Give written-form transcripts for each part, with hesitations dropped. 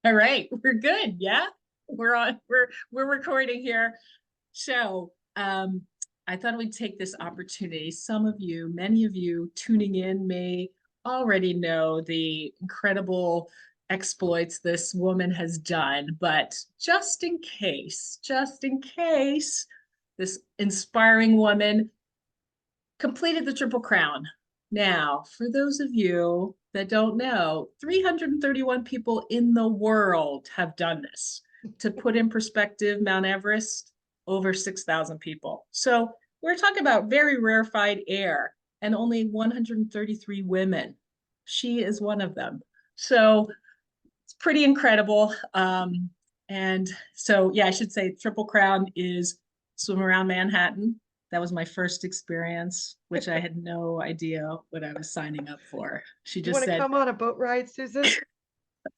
All right, we're good. Yeah, we're on. We're recording here. So, I thought we'd take this opportunity. Some of you, many of you tuning in may already know the incredible exploits this woman has done, but just in case, this inspiring woman completed the Triple Crown. Now, for those of you that don't know, 331 people in the world have done this. To put in perspective, Mount Everest, over 6,000 people. So we're talking about very rarefied air and only 133 women. She is one of them. So it's pretty incredible. And so, yeah, I should say Triple Crown is swim around Manhattan. That was my first experience, which I had no idea what I was signing up for. She You just want to said, come on a boat ride, Susan?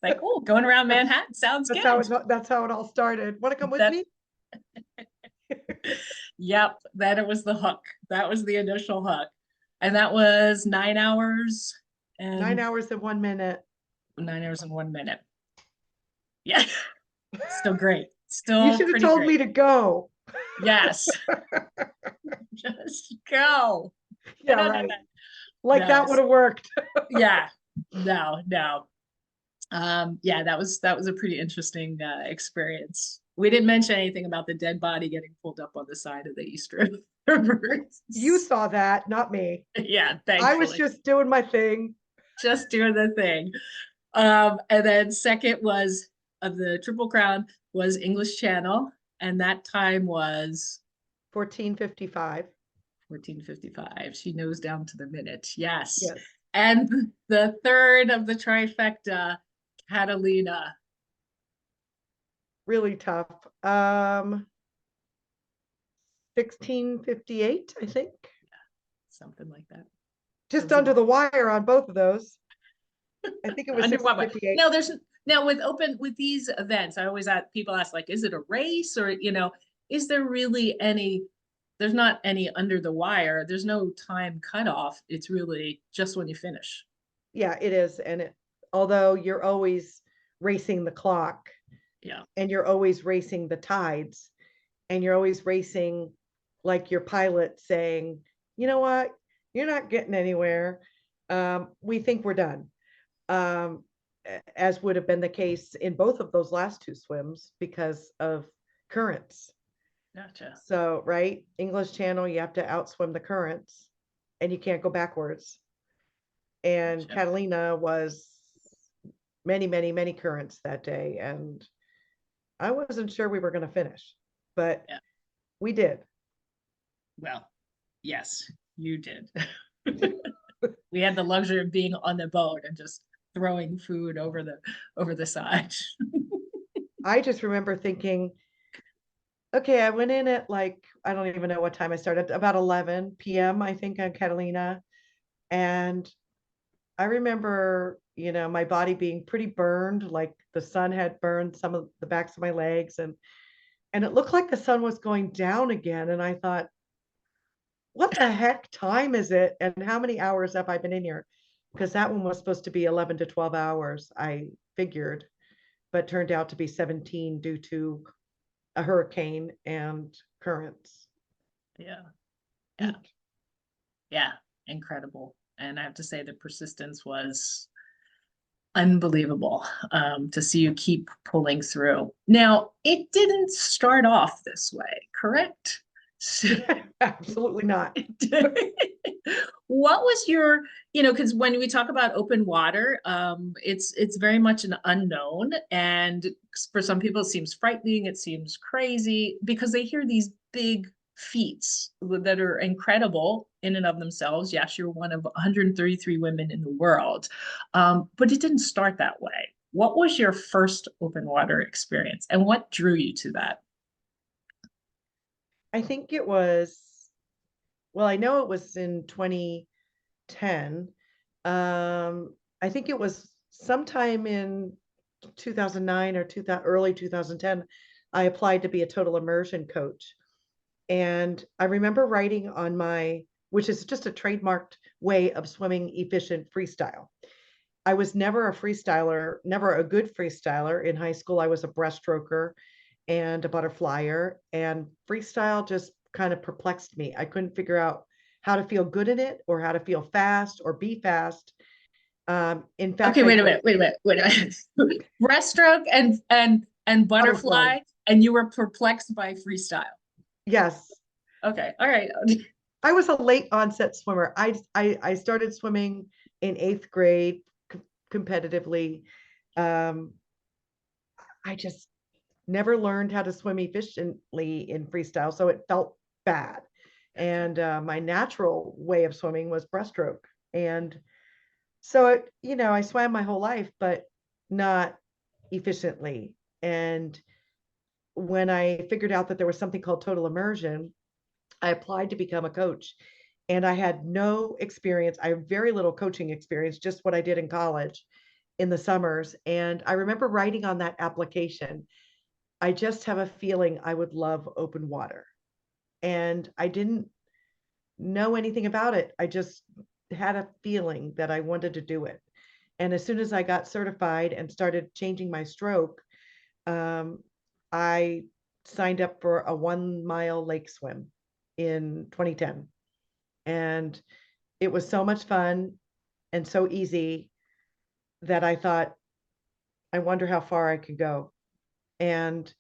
like, oh, going around That's Manhattan sounds that's how good. it all started. Want to come with That, me? yep, that it was the hook. That was the initial hook. And that was 9 hours Nine and hours and 1 minute. 9 hours and 1 minute. Yeah, still great. You Still should have pretty told great. me to go. Yes, just go. Yeah, right. Like No, that would have worked. yeah, no. Yeah, that was a pretty interesting experience. We didn't mention anything about the dead body getting pulled up on the side of the East River. You saw that, not me. Yeah, I was thankfully, just doing my thing. just doing the thing. And then second was of the Triple Crown was English Channel, and that time was 14:55. 14:55. She knows down to the minute. Yes. Yes. And the third of the trifecta, Catalina. Really tough. 16:58, I think. Something like that. Just Those are under the the wire on both of those. I think it was under what? 16:58. No, there's now with these events, I always ask people ask like, is it a race or is there really any? There's not any under the wire. There's no time cutoff. It's really just when you finish. Yeah, it is. Although you're always racing the clock Yeah. and you're always racing the tides and you're always racing like your pilot saying, you know what, you're not getting anywhere. We think we're done. Um, as would have been the case in both of those last two swims because of currents. Gotcha. So, right, English Channel, you have to outswim the currents and you can't go backwards. And Gotcha. Catalina was many, many, many currents that day. And I wasn't sure we were going to finish, but Yeah. we did. Well, yes, you did. We had the luxury of being on the boat and just throwing food over the side. I just remember thinking, okay, I went in at like, I don't even know what time I started, about 11 p.m., I think, on Catalina. And I remember, my body being pretty burned, like the sun had burned some of the backs of my legs and it looked like the sun was going down again. And I thought, what the heck time is it? And how many hours have I been in here? Because that one was supposed to be 11 to 12 hours, I figured, but turned out to be 17 due to a hurricane and currents. Yeah. Yeah. Eek. Yeah. Incredible. And I have to say the persistence was unbelievable to see you keep pulling through. Now, it didn't start off this way, correct? So, Absolutely not. what was your, because when we talk about open water, it's very much an unknown, and for some people it seems frightening, it seems crazy because they hear these big feats that are incredible in and of themselves. Yes, you're one of 133 women in the world, but it didn't start that way. What was your first open water experience, and what drew you to that? I think it was, well, I know it was in 2010. I think it was sometime in 2009 or early 2010. I applied to be a total immersion coach. And I remember writing on which is just a trademarked way of swimming efficient freestyle. I was never a freestyler, never a good freestyler. In high school, I was a breaststroker and a butterflyer, and freestyle just kind of perplexed me. I couldn't figure out how to feel good in it or how to feel fast or be fast. In fact, Okay, I wait a took minute, wait a minute, wait a minute. Breaststroke and butterfly. butterfly, and you were perplexed by freestyle. Yes, Okay, all right. I was a late onset swimmer. I started swimming in eighth grade competitively. Um, I just never learned how to swim efficiently in freestyle, so it felt bad. Okay. And my natural way of swimming was breaststroke. And so, I swam my whole life, but not efficiently. And when I figured out that there was something called total immersion, I applied to become a coach. And I had no experience. I have very little coaching experience, just what I did in college in the summers. And I remember writing on that application, I just have a feeling I would love open water. And I didn't know anything about it. I just had a feeling that I wanted to do it. And as soon as I got certified and started changing my stroke, um, I signed up for a 1 mile lake swim in 2010. And it was so much fun and so easy that I thought, I wonder how far I could go. And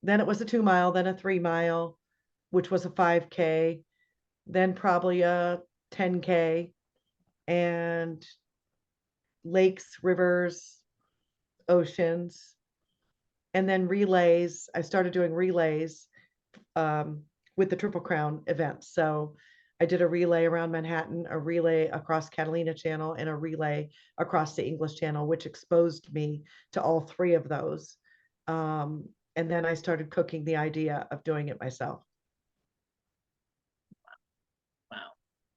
then it was a 2 mile, then a 3 mile, which was a 5K, then probably a 10K, and lakes, rivers, oceans, and then relays. I started doing relays with the Triple Crown events. So I did a relay around Manhattan, a relay across Catalina Channel, and a relay across the English Channel, which exposed me to all three of those. And then I started cooking the idea of doing it myself. Wow.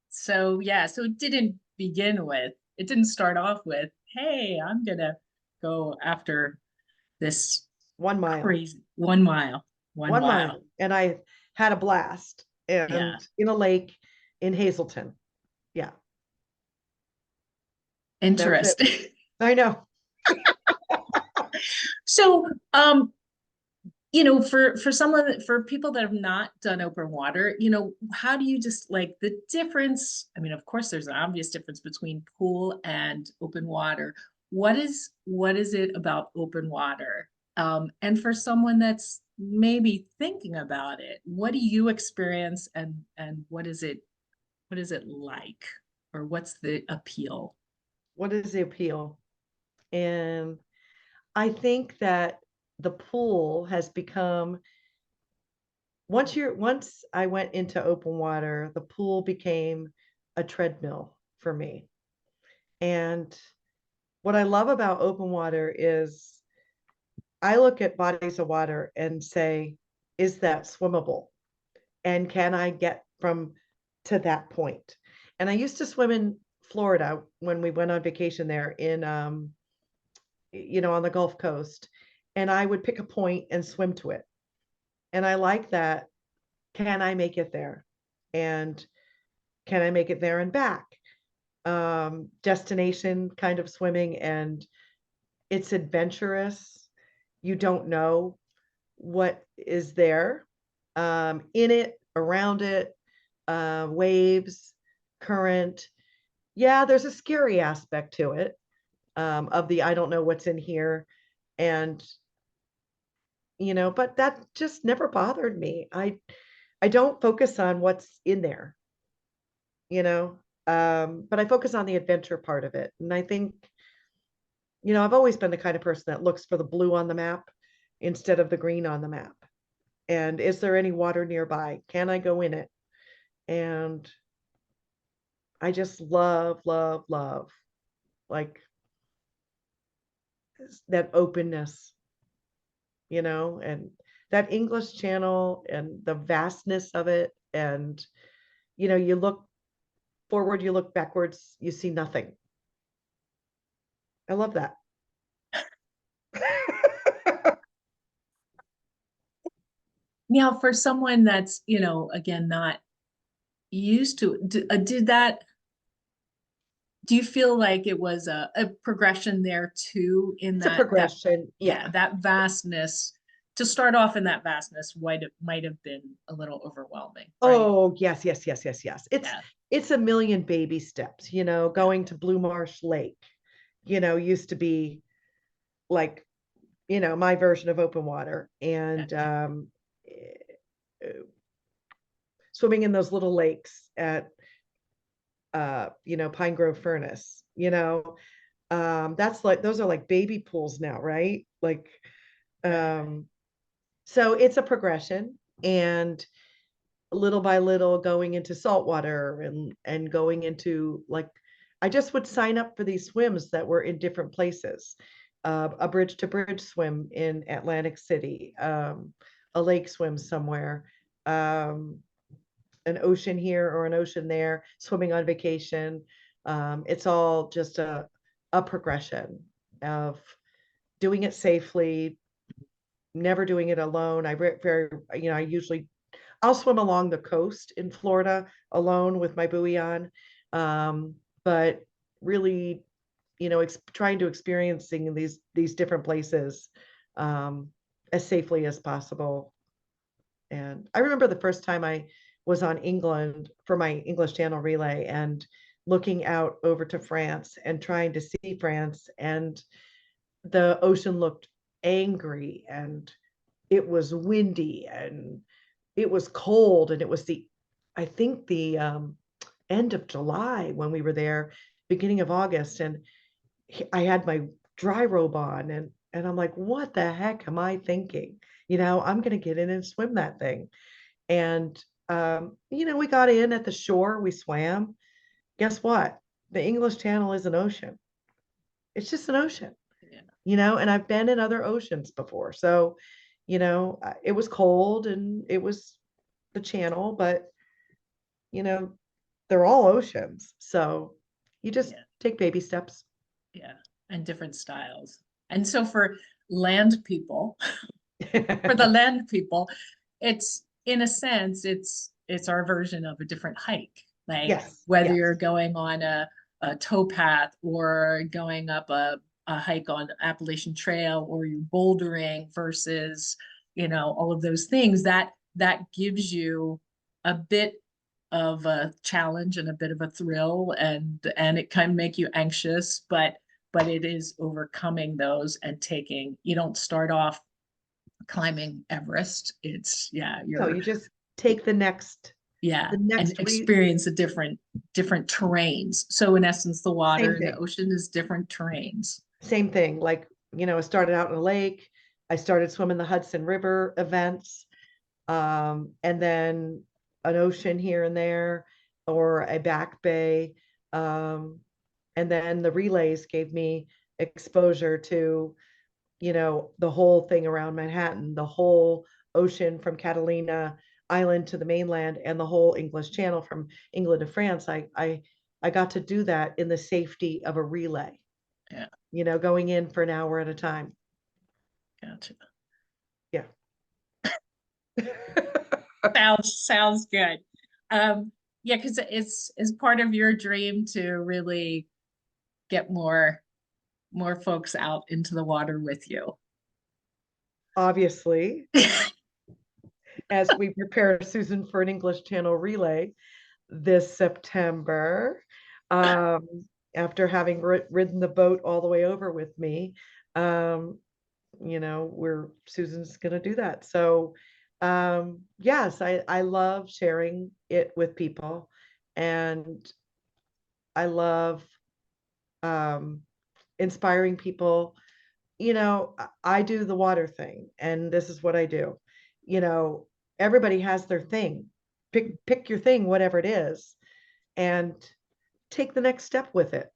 So yeah, so it didn't start off with, hey, I'm gonna go after this 1 mile, crazy 1 mile, one 1 mile. mile. And I had a blast Yeah, and in a lake in Hazleton. Yeah, that was it. interesting. I know. So, for someone, for people that have not done open water, how do you just like the difference? I mean, of course, there's an obvious difference between pool and open water. What is it about open water? And for someone that's maybe thinking about it, what do you experience and what is it like? Or what's the appeal? What is the appeal? And I think that the pool has become once I went into open water, the pool became a treadmill for me. And what I love about open water is I look at bodies of water and say, is that swimmable? And can I get from to that point? And I used to swim in Florida when we went on vacation there in on the Gulf Coast, and I would pick a point and swim to it. And I like that. Can I make it there? And can I make it there and back? Destination kind of swimming, and it's adventurous. You don't know what is there in it, around it, waves, current. Yeah, there's a scary aspect to it of the I don't know what's in here. And but that just never bothered me. I don't focus on what's in there, you know, but I focus on the adventure part of it. And I think, I've always been the kind of person that looks for the blue on the map instead of the green on the map. And is there any water nearby? Can I go in it? And I just love, love, love like that openness, and that English channel and the vastness of it. And, you look forward, you look backwards, you see nothing. I love that. Now, for someone that's, again, not used to, did that Do you feel like it was a progression there too, in It's a that, progression. yeah, Yeah. that vastness, to start off in that vastness might have been a little overwhelming, right? Oh, yes, yes, yes, yes, yes. Yeah, It's a million baby steps, yeah, going to Blue Marsh Lake, used to be like, my version of open water. yeah, And swimming in those little lakes at Pine Grove Furnace, that's like, those are like baby pools now, right? Like, yeah, so it's a progression, and little by little going into saltwater, and going into, like, I just would sign up for these swims that were in different places. A bridge to bridge swim in Atlantic City, a lake swim somewhere, um, an ocean here or an ocean there, swimming on vacation. It's all just a progression of doing it safely, never doing it alone. I usually, I'll swim along the coast in Florida alone with my buoy on. But really, trying to experiencing these different places, um, as safely as possible. And I remember the first time I was on England for my English Channel relay, and looking out over to France and trying to see France, and the ocean looked angry, and it was windy, and it was cold, and it was I think the end of July when we were there, beginning of August, and I had my dry robe on, and I'm like, what the heck am I thinking? I'm gonna get in and swim that thing. And we got in at the shore, we swam. Guess what? The English Channel is an ocean. It's just an ocean, yeah, and I've been in other oceans before. So, it was cold, and it was the channel, but you know, they're all oceans. So you just yeah, take baby steps. yeah, and different styles. And so for land people, for the land people, it's in a sense, it's our version of a different hike. Like Yes, whether yes. you're going on a towpath or going up a hike on Appalachian Trail, or you're bouldering versus, all of those things, that gives you a bit of a challenge and a bit of a thrill, and it can make you anxious, but it is overcoming those and taking, you don't start off climbing Everest. It's, yeah, No, you're, you just take yeah, the and next experience a different terrains. So in essence, the water same and the thing. ocean is different terrains. Same thing. Like, I started out in a lake. I started swimming the Hudson River events, and then an ocean here and there, or a back bay. Um, and then the relays gave me exposure to, the whole thing around Manhattan, the whole ocean from Catalina Island to the mainland, and the whole English Channel from England to France. I got to do that in the safety of a relay, Yeah, going in for an hour at a time. gotcha. Yeah. Sounds good. Yeah, because it's part of your dream to really get more folks out into the water with you. Obviously, as we prepare Susan for an English Channel relay this September, um, after having ridden the boat all the way over with me, um, we're Susan's going to do that. So, yes, I love sharing it with people, and I love um, inspiring people. I do the water thing, and this is what I do. You know, Everybody has their thing. Pick your thing, whatever it is, and take the next step with it,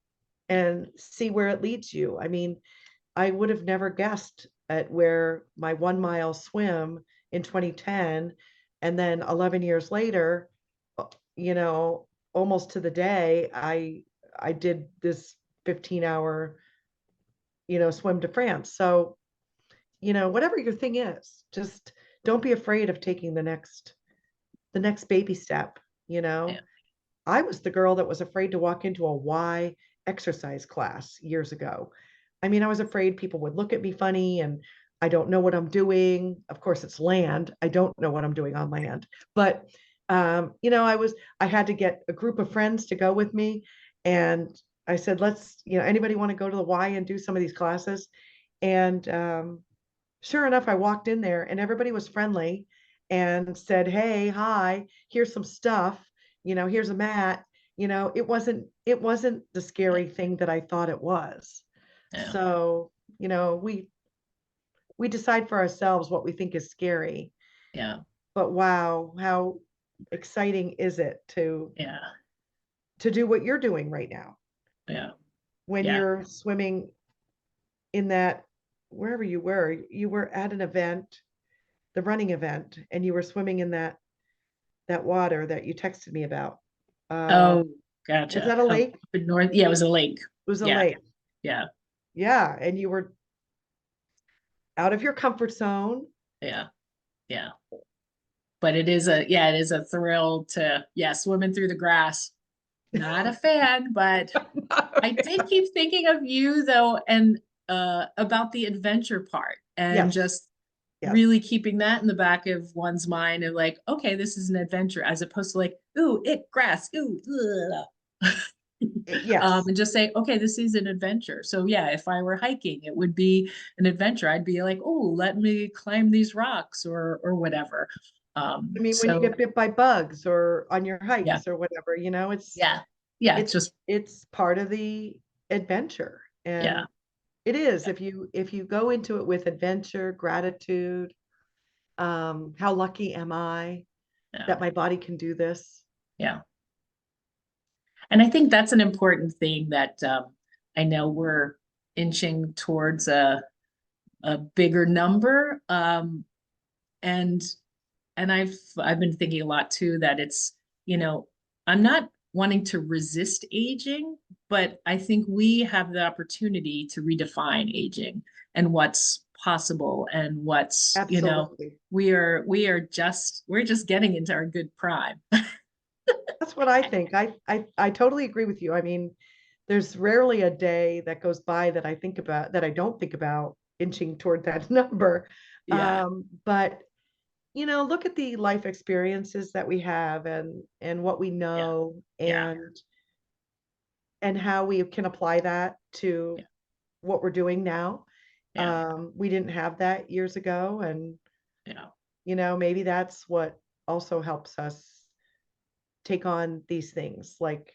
and see where it leads you. I mean, I would have never guessed at where my 1 mile swim in 2010, and then 11 years later, uh, you know, almost to the day, I did this 15-hour, swim to France. So, whatever your thing is, just don't be afraid of taking the next baby step, you Yeah, know. I was the girl that was afraid to walk into a Y exercise class years ago. I mean, I was afraid people would look at me funny and I don't know what I'm doing. Of course, it's land. I don't know what I'm doing on land. But I had to get a group of friends to go with me. And I said, let's, anybody want to go to the Y and do some of these classes? And sure enough, I walked in there and everybody was friendly and said, hey, hi, here's some stuff, here's a mat. It wasn't the Yeah. scary thing that I thought it was. Yeah. So, we decide for ourselves what we think is scary. Yeah. But wow, how exciting is it Yeah. to do what you're doing right now Yeah. when Yeah. you're swimming in that wherever you were at an event, the running event, and you were swimming in that water that you texted me about. Oh, Was gotcha. that a Up lake? in north. Yeah, it was a lake. It was a Yeah. lake. Yeah. Yeah, and you were out of your comfort zone. Yeah. Yeah. But it is a thrill to, yeah, swimming through the grass. Not a fan, but I did keep thinking of you though, and about the adventure part and Yes, just yes. really keeping that in the back of one's mind and like, okay, this is an adventure as opposed to like, ooh, grass, ooh, ugh. Yes. And just say, okay, this is an adventure. So yeah, if I were hiking, it would be an adventure. I'd be like, oh, let me climb these rocks or whatever. I mean, when you So get bit by bugs or on your yeah, hikes or whatever, yeah, yeah, it's just it's part of the adventure. yeah, And it is yeah, if you go into it with adventure, gratitude, how lucky am I yeah, that my body can do this? yeah. And I think that's an important thing that I know we're inching towards a bigger number. And I've been thinking a lot too that it's, I'm not wanting to resist aging, but I think we have the opportunity to redefine aging and what's possible and what's, Absolutely. we're just getting into our good prime. That's what I think. I totally agree with you. I mean, there's rarely a day that goes by that I don't think about inching toward that number. Yeah, But look at the life experiences that we have and what we yeah, know yeah, and how we can apply that yeah, to what we're doing now. yeah, We didn't have that years ago, and yeah, maybe that's what also helps us take on these things. Like,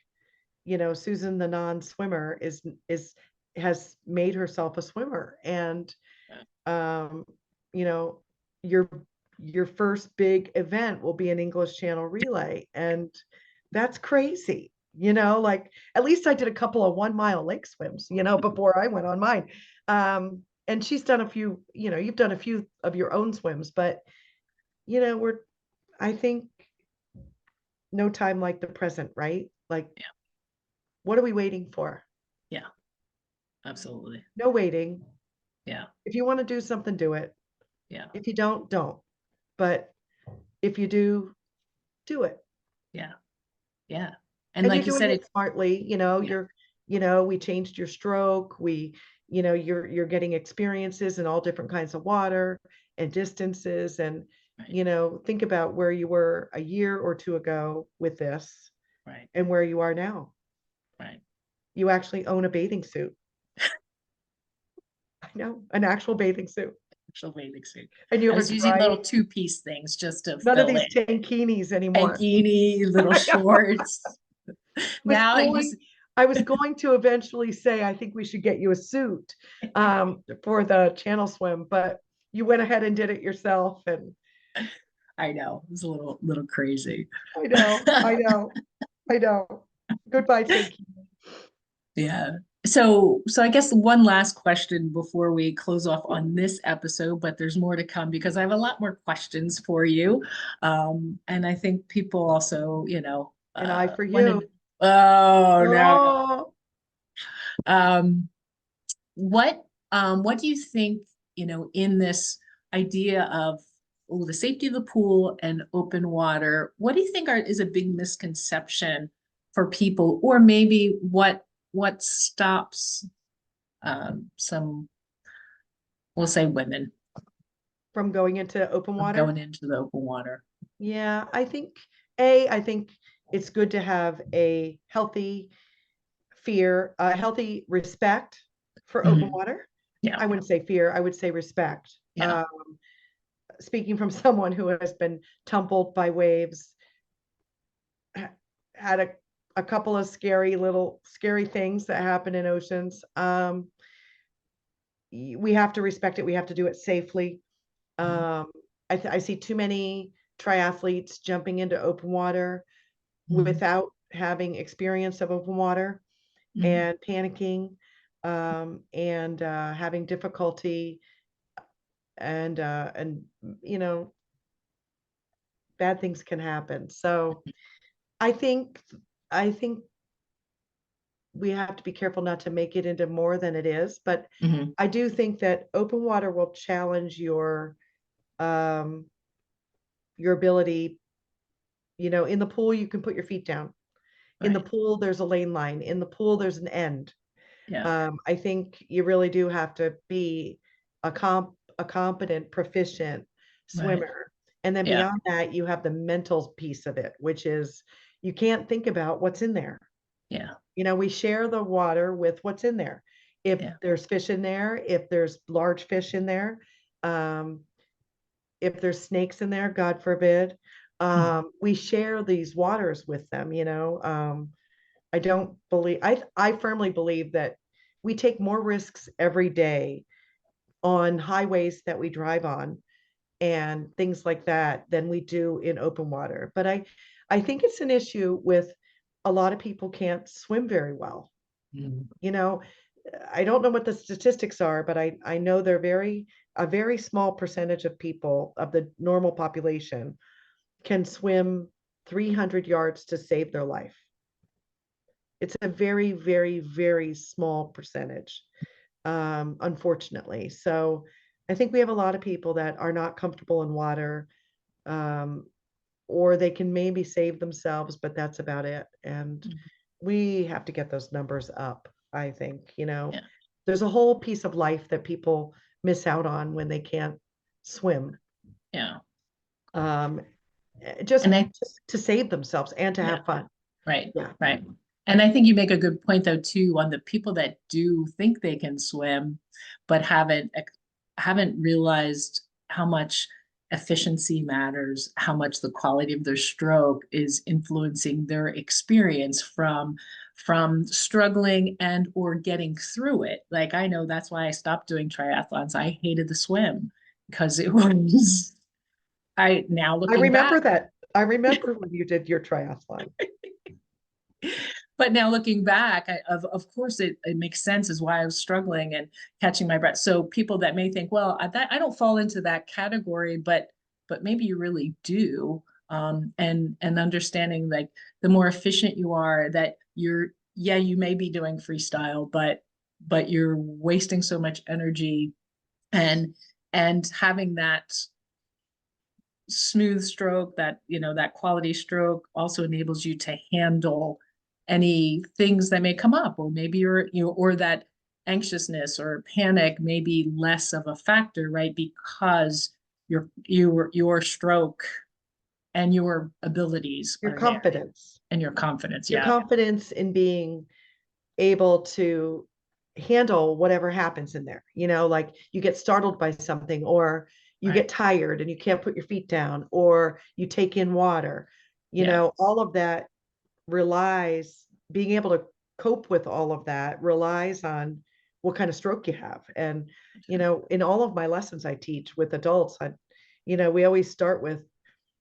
Susan, the non-swimmer, is has made herself a swimmer, and yeah, um, you know, your your first big event will be an English Channel relay, and that's crazy. Like at least I did a couple of 1 mile lake swims, before I went on mine. And she's done a few, you've done a few of your own swims, but we're I think no time like the present, right? Like, yeah, what are we waiting for? yeah, absolutely. No waiting. Yeah, If you want to do something, do it. yeah, If you don't. But if you do, do it. yeah, yeah. And And you're like you doing said, it it, smartly. yeah, We changed your stroke. You're getting experiences in all different kinds of water and distances. And, right, think about where you were a year or two ago with this right, and where you are now. right. You actually own a bathing suit. I know, an actual bathing suit. Actual bathing suit. And you I have a was using dry, little two-piece things just to none of fill these in. tankinis anymore. Bikini, little I know. shorts. was Now I use going I was going to eventually say I think we should get you a suit for the channel swim, but you went ahead and did it yourself. And I know it's a little crazy. I know, I know, I know. Goodbye, thank you. Yeah. So I guess one last question before we close off on this episode, but there's more to come because I have a lot more questions for you. And I think people also, An eye for you. wanted, oh no, no. Oh, Um, what do you think, in this idea of the safety of the pool and open water, what do you think is a big misconception for people, or maybe what stops some, we'll say women, From going into open from water. going into the open water. Yeah, I think it's good to have a healthy fear, a healthy respect for open Mhm. water. Yeah, I wouldn't say fear, I would say respect. yeah. Speaking from someone who has been tumbled by waves, had a couple of scary things that happen in oceans. We have to respect it. We have to do it safely. Mhm. Um, I see too many triathletes jumping into open water Mhm. without having experience of open water Mhm. and panicking, and having difficulty, and you know, bad things can happen. So I think I think we have to be careful not to make it into more than it is. But Mhm. I do think that open water will challenge um, your ability. In the pool, you can put your feet down. In the Right. pool, there's a lane line. In the pool, there's an end. Yeah. I think you really do have to be a competent, proficient Right. swimmer. And then Yeah. beyond that, you have the mental piece of it, which is you can't think about what's in there. Yeah. We share the water with what's in there. If Yeah. there's fish in there, if there's large fish in there, um, if there's snakes in there, God forbid, Mhm. we share these waters with them. I don't believe, I firmly believe that we take more risks every day on highways that we drive on and things like that than we do in open water. But I think it's an issue with a lot of people can't swim very well. Mhm. You know, I don't know what the statistics are, but I know they're a very small percentage of people of the normal population can swim 300 yards to save their life. It's a very, very, very small percentage, unfortunately. So I think we have a lot of people that are not comfortable in water, um, or they can maybe save themselves, but that's about it. And Mhm. we have to get those numbers up, I think. Yeah. There's a whole piece of life that people miss out on when they can't swim, Yeah. um, just And I, to save themselves and to yeah. have fun. Right, Yeah. right. And I think you make a good point though too on the people that do think they can swim, but haven't realized how much efficiency matters, how much the quality of their stroke is influencing their experience from struggling and or getting through it. Like I know that's why I stopped doing triathlons. I hated the swim because it was I now I looking remember back. that. I remember when you did your triathlon. But now looking back, of course it makes sense as why I was struggling and catching my breath. So people that may think, well, I don't fall into that category, but maybe you really do. And understanding like the more efficient you are, that yeah, you may be doing freestyle, but you're wasting so much energy and and having that smooth stroke, that quality stroke also enables you to handle any things that may come up, or maybe or that anxiousness or panic may be less of a factor, right? Because your stroke and your abilities Your are there, confidence. and your confidence. Your Yeah. confidence in being able to handle whatever happens in there. Like you get startled by something, or you Right. get tired and you can't put your feet down, or you take in water. Yeah. All of that relies, being able to cope with all of that relies on what kind of stroke you have. And, in all of my lessons I teach with adults, we always start with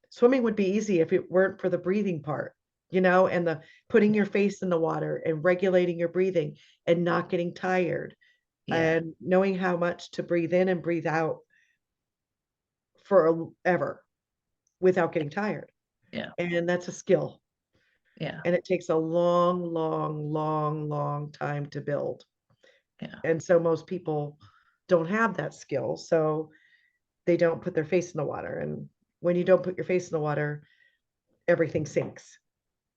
swimming would be easy if it weren't for the breathing part, and the putting your face in the water and regulating your breathing and not getting tired Yeah. and knowing how much to breathe in and breathe out forever without getting tired. Yeah. And that's a skill. Yeah. And it takes a long, long, long, long time to build. Yeah. And so most people don't have that skill. So they don't put their face in the water. And when you don't put your face in the water, everything sinks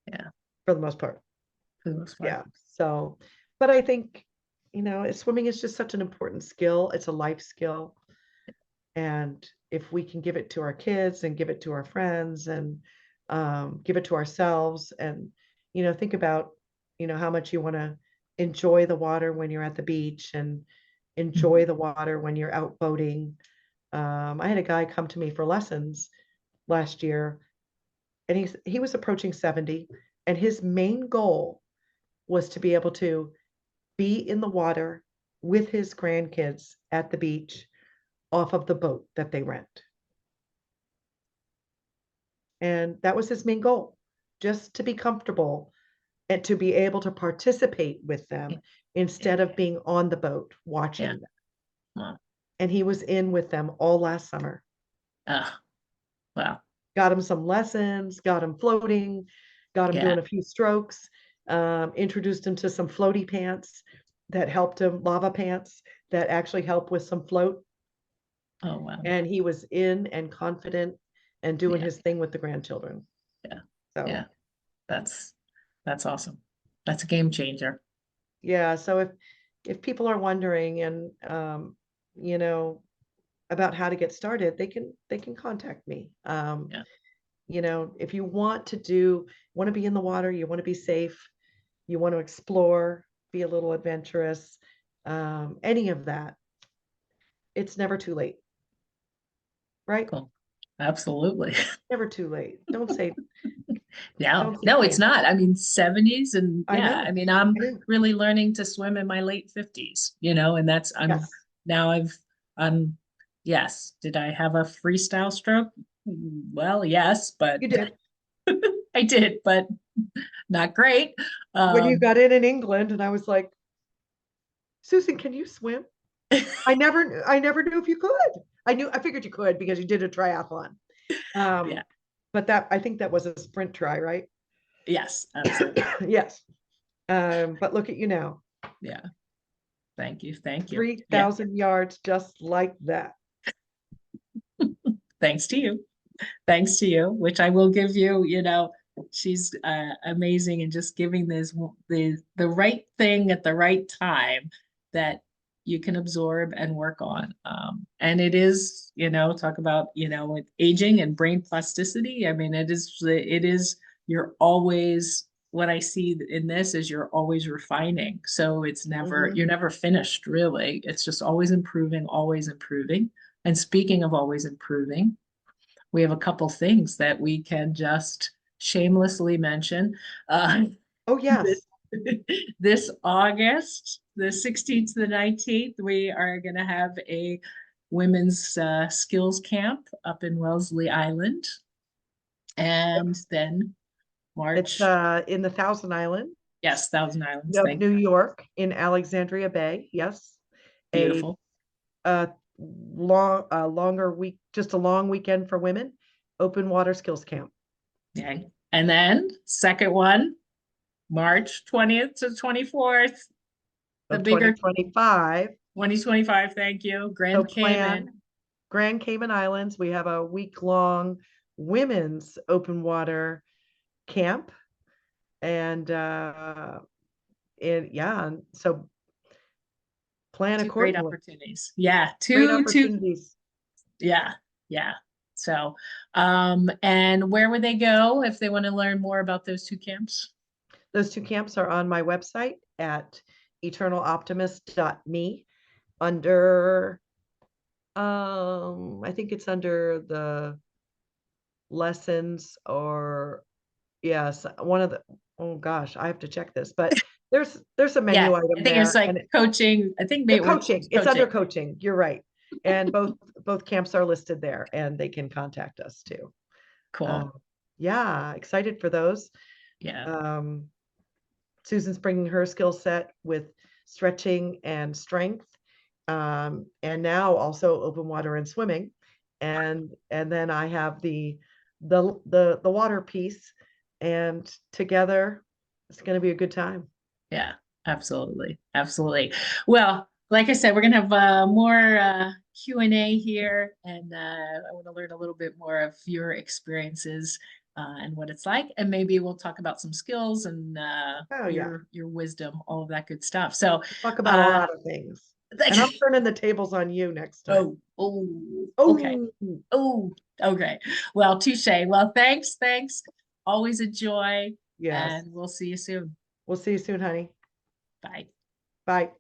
Yeah. for the most part. for the most part. Yeah. So, but I think, swimming is just such an important skill. It's a life skill. And if we can give it to our kids and give it to our friends and give it to ourselves and, think about, how much you want to enjoy the water when you're at the beach and Mhm. enjoy the water when you're out boating. I had a guy come to me for lessons last year, and he was approaching 70, and his main goal was to be able to be in the water with his grandkids at the beach off of the boat that they rent. And that was his main goal, just to be comfortable and to be able to participate with Yeah. them Yeah. instead of being on the boat Yeah. watching them. Wow. And he was in with them all last summer. Oh, wow. Got him some lessons, got him floating, got him Yeah. doing a few strokes, introduced him to some floaty pants that helped him, lava pants that actually help with some float. Oh, wow. And he was in and confident and doing Yeah. his thing with the grandchildren. Yeah. Yeah. So That's that's awesome. That's a game changer. yeah, so if people are wondering and you know about how to get started, they can contact me. Yeah. If you want to be in the water, you want to be safe, you want to explore, be a little adventurous, any of that, it's never too late, right? Cool. Absolutely. Never too late. Don't say No, don't say no, it's can't. not. I mean, 70s and I yeah, I know. mean, I'm I know. really learning to swim in my late 50s, and that's Yes, now I'm yes. Did I have a freestyle stroke? Well, yes, but you did. I did, but not great. When you Um, got in England, and I was like, Susan, can you swim? I never knew if you could. I figured you could because you did a triathlon. yeah, Um, but that I think that was a sprint try, right? yes, absolutely. Yes. But look at you now, Yeah, thank you, thank you. Yeah, 3,000 yards just like that. thanks to you. Thanks to you, which I will give you, she's amazing and just giving the right thing at the right time that you can absorb and work on. And it is, talk about, with aging and brain plasticity. I mean, it is, you're always, what I see in this is you're always refining. So Mhm. you're never finished, really. It's just always improving, always improving. And speaking of always improving, we have a couple things that we can just shamelessly mention. Oh, This, yes. this August, the 16th to the 19th, we are going to have a women's skills camp up in Wellesley Island. And then It's March, in the Thousand Island yes, Thousand Islands, of thank New you. York in Alexandria Bay. Yes. A Beautiful. uh longer week, just a long weekend for women, open water skills camp Okay. And then second one, March 20th to 24th, the of bigger 2025. 2025, thank you, So Grand plan Cayman. Grand Cayman Islands. We have a week-long women's open water camp. And yeah, so plan Two great accordingly. opportunities. Yeah, Great two, opportunities. yeah, yeah. So, and where would they go if they want to learn more about those two camps? Those two camps are on my website at eternaloptimist.me under I think it's under the lessons or yes, one of the oh gosh, I have to check this, but there's a Yeah, menu I item think it's there like and coaching. I think maybe coaching. it's It's under coaching. coaching. You're right. And both camps are listed there and they can contact us too. Cool. Um, yeah, excited for those. Yeah, Um, Susan's bringing her skill set with stretching and strength, and now also open water and swimming, and then I have the water piece, and together it's going to be a good time. yeah, absolutely, absolutely. Well, like I said, we're gonna have more Q&A here, and I want to learn a little bit more of your experiences and what it's like. And maybe we'll talk about some skills and Oh yeah. your wisdom, all of that good stuff. So Talk about a uh, lot of things. And I'm turning the tables on you next time. oh, okay. Oh, Oh, okay. Well, touche. Well, thanks. Always a joy. yes. And we'll see you soon. We'll see you soon, honey. Bye. Bye.